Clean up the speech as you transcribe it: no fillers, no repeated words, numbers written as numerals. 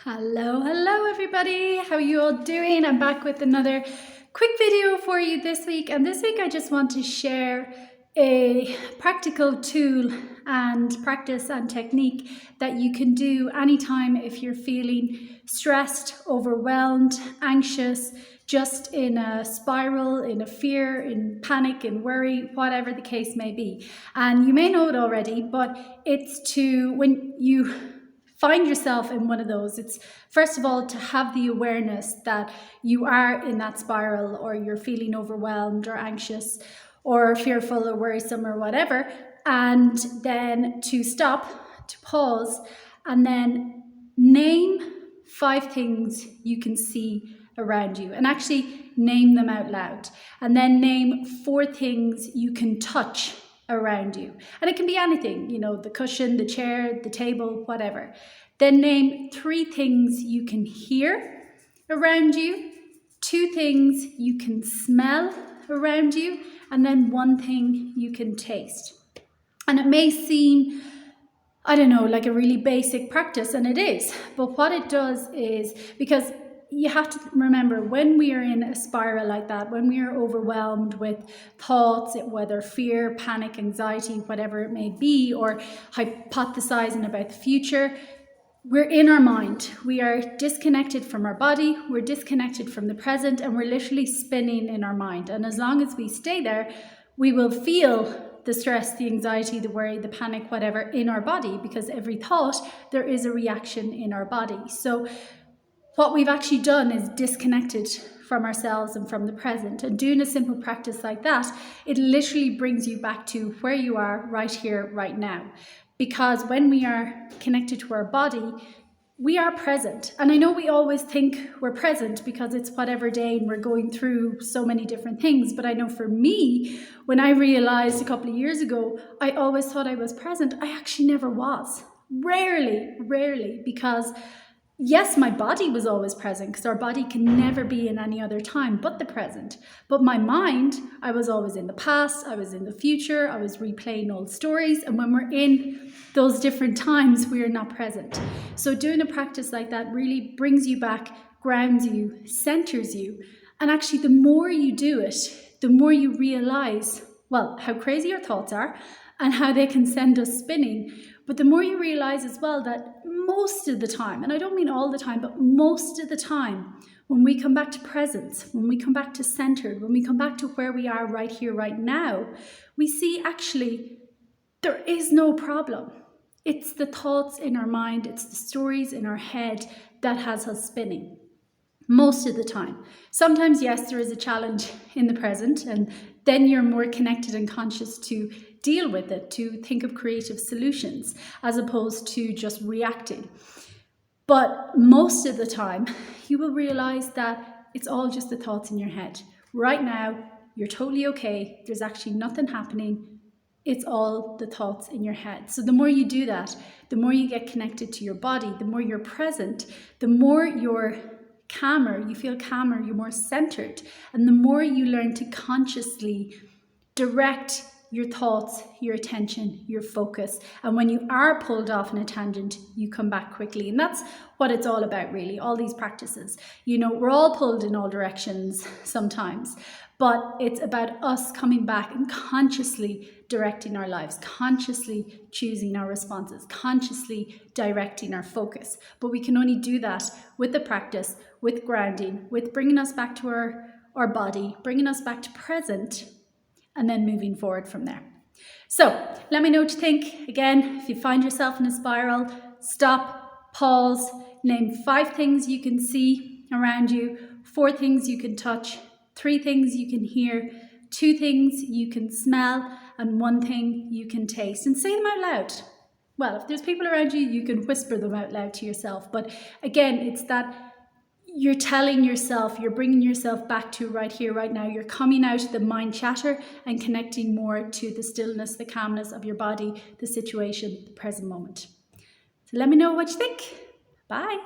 Hello everybody, how are you all doing? I'm back with another quick video for you this week, and this week I just want to share a practical tool and practice and technique that you can do anytime if you're feeling stressed, overwhelmed, anxious, just in a spiral, in a fear, in panic, in worry, whatever the case may be. And you may know it already, but it's to, when you find yourself in one of those, it's first of all to have the awareness that you are in that spiral, or you're feeling overwhelmed or anxious or fearful or worrisome or whatever, and then to stop, to pause, and then name 5 things you can see around you, and actually name them out loud, and then name 4 things you can touch around you. And it can be anything, the cushion, the chair, the table, whatever. Then name 3 things you can hear around you, 2 things you can smell around you, and then 1 thing you can taste. And it may seem, like a really basic practice, and it is, but what it does is, because you have to remember, when we are in a spiral like that, when we are overwhelmed with thoughts, whether fear, panic, anxiety, whatever it may be, or hypothesizing about the future, we're in our mind. We are disconnected from our body, we're disconnected from the present, and we're literally spinning in our mind. And as long as we stay there, we will feel the stress, the anxiety, the worry, the panic, whatever, in our body, because every thought, there is a reaction in our body. So what we've actually done is disconnected from ourselves and from the present. And doing a simple practice like that, it literally brings you back to where you are right here, right now. Because when we are connected to our body, we are present. And I know we always think we're present because it's whatever day and we're going through so many different things. But I know for me, when I realized a couple of years ago, I always thought I was present. I actually never was. Rarely, because yes, my body was always present, because our body can never be in any other time but the present. But my mind, I was always in the past, I was in the future, I was replaying old stories. And when we're in those different times, we are not present. So doing a practice like that really brings you back, grounds you, centers you. And actually, the more you do it, the more you realize, how crazy your thoughts are and how they can send us spinning. But the more you realize as well that most of the time, and I don't mean all the time, but most of the time, when we come back to presence, when we come back to centered, when we come back to where we are right here, right now, we see actually there is no problem. It's the thoughts in our mind, it's the stories in our head that has us spinning. Most of the time. Sometimes, yes, there is a challenge in the present, and then you're more connected and conscious to deal with it, to think of creative solutions, as opposed to just reacting. But most of the time, you will realize that it's all just the thoughts in your head. Right now, you're totally okay. There's actually nothing happening. It's all the thoughts in your head. So the more you do that, the more you get connected to your body, the more you're present, the more you're calmer, you feel calmer, you're more centered, and the more you learn to consciously direct your thoughts, your attention, your focus. And when you are pulled off in a tangent, you come back quickly. And that's what it's all about, really, all these practices. We're all pulled in all directions sometimes, but it's about us coming back and consciously directing our lives, consciously choosing our responses, consciously directing our focus. But we can only do that with the practice, with grounding, with bringing us back to our body, bringing us back to present, and then moving forward from there. So let me know what you think. Again, if you find yourself in a spiral, stop, pause, name 5 things you can see around you, 4 things you can touch, 3 things you can hear, 2 things you can smell, and 1 thing you can taste, and say them out loud. Well, if there's people around you, you can whisper them out loud to yourself. But again, it's that you're telling yourself, you're bringing yourself back to right here, right now. You're coming out of the mind chatter and connecting more to the stillness, the calmness of your body, the situation, the present moment. So let me know what you think. Bye.